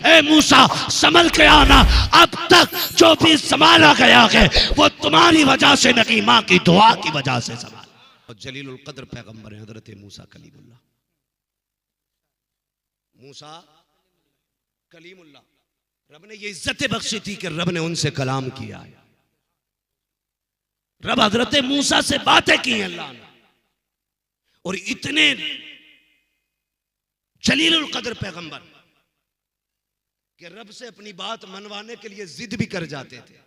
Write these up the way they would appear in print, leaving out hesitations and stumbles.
ए मूसा संभल के आना, अब तक जो भी संभाला गया है वो तुम्हारी वजह से नहीं, माँ की दुआ की वजह से संभाला। और जलीलुल कद्र पैगंबर है हजरत मूसा कलीमुल्लाह। मूसा कलीमुल्लाह, रब ने ये इज्जत बख्शी थी कि रब ने उनसे कलाम किया है। रब हजरत मूसा से बातें की अल्लाह ने, और इतने जलीलुल कद्र पैगंबर कि रब से अपनी बात मनवाने के लिए जिद भी कर जाते थे।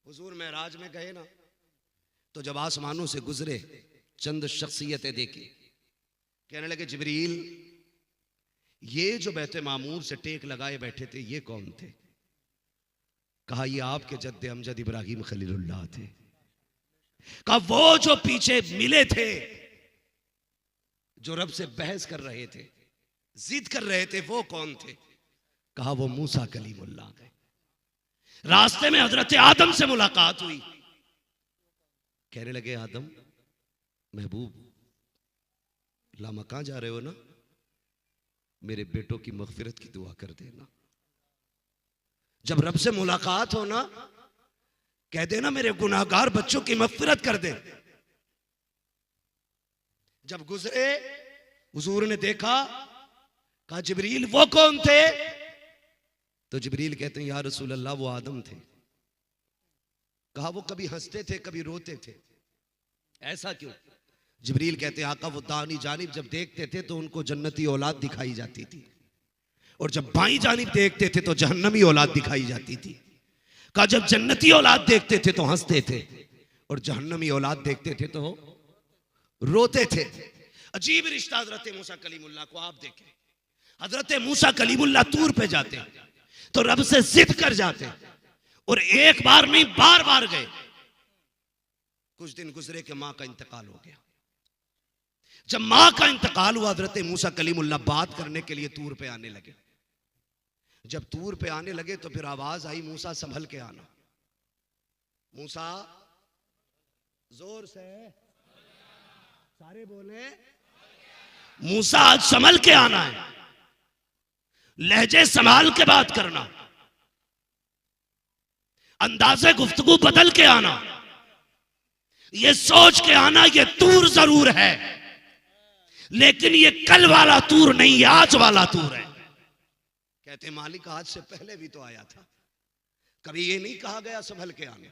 हुजूर मेराज में गए ना, तो जब आसमानों से गुजरे चंद शख्सियतें देखी, कहने लगे जिब्रील ये जो बैते मामूर से टेक लगाए बैठे थे ये कौन थे? कहा ये आपके जद्दे अमजद इब्राहिम खलीलुल्लाह थे। कहा वो जो पीछे मिले थे, जो रब से बहस कर रहे थे, जिद कर रहे थे, वो कौन थे? कहा वो मूसा कलीमुल्लाह थे। रास्ते में हजरत आदम से मुलाकात हुई, कहने लगे आदम महबूब लामा कहां जा रहे हो ना, मेरे बेटों की मगफिरत की दुआ कर देना। जब रब से मुलाकात हो ना, कह देना मेरे गुनाहगार बच्चों की मगफिरत कर दे। जब गुजरे हुजूर ने देखा, कहा जिब्रील वो कौन थे? तो जिब्रील कहते हैं या रसूल अल्लाह वो आदम थे। कहा वो कभी हंसते थे कभी रोते थे, ऐसा क्यों? जिब्रील कहते हैं आका वो दानी जानिब जब देखते थे तो उनको जन्नती औलाद दिखाई जाती थी, और जब बाईं जानिब देखते थे तो जहन्नमी औलाद दिखाई जाती थी। कहा जब जन्नती औलाद देखते थे तो हंसते थे, और जहन्नमी औलाद देखते थे तो रोते थे। अजीब रिश्ता हजरत मूसा कलीमुल्लाह को आप देखें। हजरत मूसा कलीमुल्लाह तूर पे जाते हैं तो रब से जिद कर जाते हैं, और एक बार नहीं बार बार गए। कुछ दिन गुजरे कि मां का इंतकाल हो गया। जब मां का इंतकाल हुआ, हजरत मूसा कलीमुल्लाह बात करने के लिए तूर पे आने लगे। जब तूर पे आने लगे तो फिर आवाज आई मूसा संभल के आना। मूसा जोर से सारे बोले मूसा आज संभल के आना है, लहजे संभाल के बात करना, अंदाजे गुफ्तगू बदल के आना, ये सोच के आना ये तूर जरूर है लेकिन ये कल वाला तूर नहीं, ये आज वाला तूर है। कहते मालिक आज से पहले भी तो आया था, कभी ये नहीं कहा गया संभल के आने,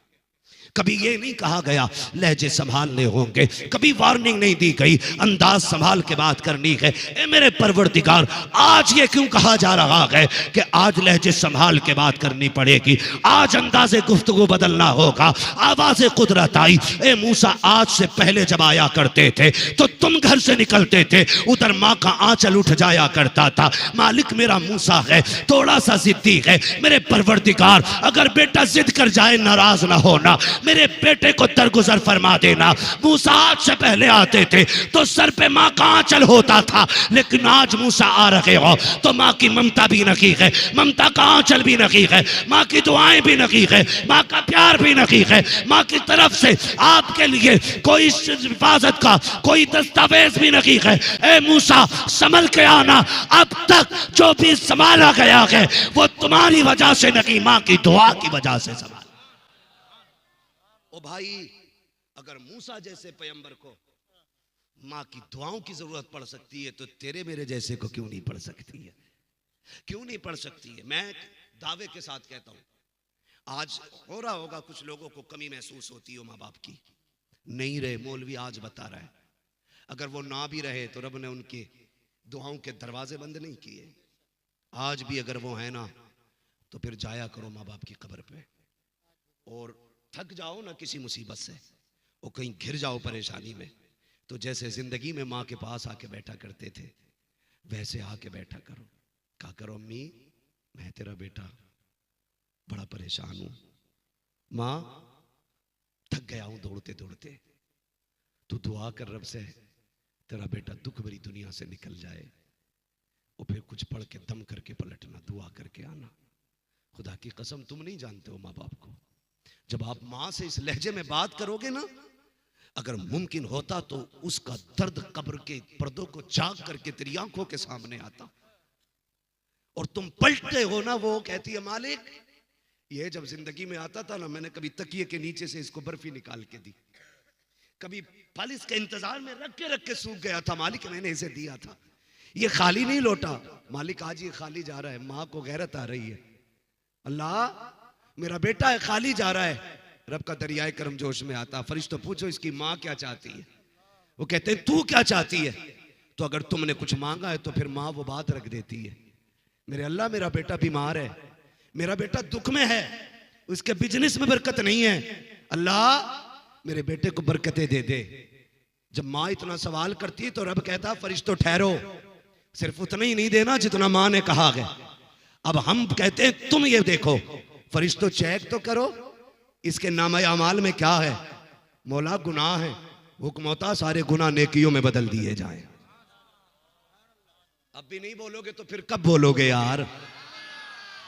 कभी ये नहीं कहा गया लहजे संभालने होंगे, कभी वार्निंग नहीं दी गई अंदाज संभाल के बात करनी है। ए मेरे परवरदिगार आज ये क्यों कहा जा रहा है कि आज लहजे संभाल के बात करनी पड़ेगी, आज अंदाजे गुफ्तगू बदलना होगा, आवाज़े कुदरत आई। ए मूसा आज से पहले जब आया करते थे तो तुम घर से निकलते थे, उधर माँ का आंचल उठ जाया करता था। मालिक मेरा मूसा है थोड़ा सा जिद्दी है, मेरे परवरदिगार अगर बेटा जिद कर जाए नाराज ना होना, मेरे बेटे को दरगुजर फरमा देना। मूसा आज से पहले आते थे तो सर पे माँ का आंचल होता था, लेकिन आज मूसा आ रहे हो तो माँ की ममता भी नहीं है, ममता का आंचल भी नहीं है, माँ की दुआएं भी नहीं है, माँ का प्यार भी नहीं है, माँ की तरफ से आपके लिए कोई हिफाजत का कोई दस्तावेज भी नहीं है। ए मूसा संभल के आना, अब तक जो भी संभाला गया है वो तुम्हारी वजह से नहीं, माँ की दुआ की वजह से संभाला। ओ भाई अगर मूसा जैसे पैगंबर को माँ की दुआओं की जरूरत पड़ सकती है तो तेरे मेरे जैसे को क्यों नहीं पड़ सकती है? क्यों नहीं पड़ सकती है? मैं दावे के साथ कहता हूं आज हो रहा होगा कुछ लोगों को कमी महसूस होती हो माँ बाप की, नहीं रहे मौलवी आज बता रहा है, अगर वो ना भी रहे तो रब ने उनके दुआओं के दरवाजे बंद नहीं किए। आज भी अगर वो है ना तो फिर जाया करो माँ बाप की कब्र पे, और थक जाओ ना किसी मुसीबत से, वो कहीं घिर जाओ परेशानी में, तो जैसे जिंदगी में माँ के पास आके बैठा करते थे वैसे आके बैठा करो। कहा करो अम्मी मैं तेरा बेटा बड़ा परेशान हूं, माँ थक गया हूं दौड़ते दौड़ते, तू दुआ कर रब से तेरा बेटा दुख भरी दुनिया से निकल जाए। और फिर कुछ पढ़ के दम करके पलटना, दुआ करके आना। खुदा की कसम तुम नहीं जानते हो माँ बाप को, जब आप माँ से इस लहजे में बात करोगे ना, अगर मुमकिन होता तो उसका दर्द कब्र के पर्दों को झांक करके तेरी आंखों के सामने आता, और तुम पलटते हो ना, वो कहती है मालिक ये जब जिंदगी में आता था ना, मैंने कभी तकिए के नीचे से इसको बर्फी निकाल के दी, कभी फल इसके इंतजार में रख के सूख गया था, मालिक मैंने इसे दिया था, ये खाली नहीं लौटा, मालिक आज ये खाली जा रहा है। माँ को गैरत आ रही है, अल्लाह मेरा बेटा है खाली जा रहा है। रब का दरियाए करम जोश में आता, फरिश्तों पूछो इसकी माँ क्या चाहती है। वो कहते हैं तू क्या चाहती है। तो अगर तुमने कुछ मांगा है तो फिर माँ वो बात रख देती है, मेरे अल्लाह मेरा बेटा बीमार है, मेरा बेटा दुख में है, उसके बिजनेस में बरकत नहीं है, अल्लाह मेरे बेटे को बरकतें दे दे। जब माँ इतना सवाल करती है तो रब कहता फरिश्तों ठहरो, सिर्फ उतना ही नहीं देना जितना माँ ने कहा है। अब हम कहते हैं तुम ये देखो, फरिश्तों चेक तो करो इसके नामे अमाल में क्या है। मौला गुनाह है, हुक्म होता सारे गुनाह नेकियों में बदल दिए जाएं। अब भी नहीं बोलोगे तो फिर कब बोलोगे यार।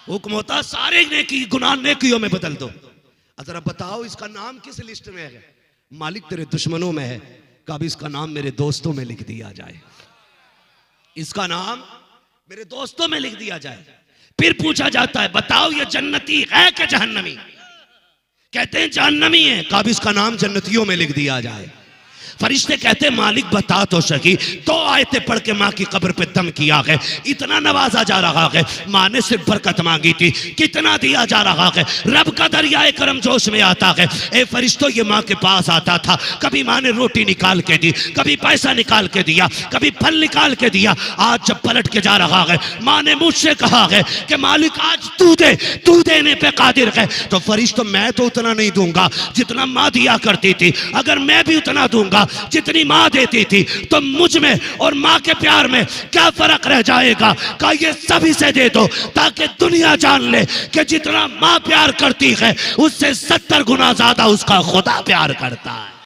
हुक्म होता सारे नेकी गुनाह नेकियों में बदल दो। जरा बताओ इसका नाम किस लिस्ट में है। मालिक तेरे दुश्मनों में है, कब इसका नाम मेरे दोस्तों में लिख दिया जाए, इसका नाम मेरे दोस्तों में लिख दिया जाए। फिर पूछा जाता है बताओ ये जन्नती है कि जहन्नमी। कहते हैं जहन्नमी है, कब इसका नाम जन्नतियों में लिख दिया जाए। फरिश्ते कहते मालिक बता तो सकी। तो आयतें पढ़ के माँ की कब्र पे दम किया है, इतना नवाजा जा रहा है। माँ ने सिर्फ बरकत मांगी थी, कितना दिया जा रहा है। रब का दरियाए करम जोश में आता है। ए फरिश्तों ये माँ के पास आता था, कभी माँ ने रोटी निकाल के दी, कभी पैसा निकाल के दिया, कभी फल निकाल के दिया। आज जब पलट के जा रहा है, माँ ने मुझसे कहा है कि मालिक आज तू दे, तू देने पे कादिर है। तो फरिश्तों मैं तो उतना नहीं दूंगा जितना माँ दिया करती थी। अगर मैं भी उतना दूंगा जितनी माँ देती थी तो मुझ में और माँ के प्यार में क्या फर्क रह जाएगा। का ये सभी से दे दो ताकि दुनिया जान ले कि जितना माँ प्यार करती है उससे 70 गुना ज्यादा उसका खुदा प्यार करता है।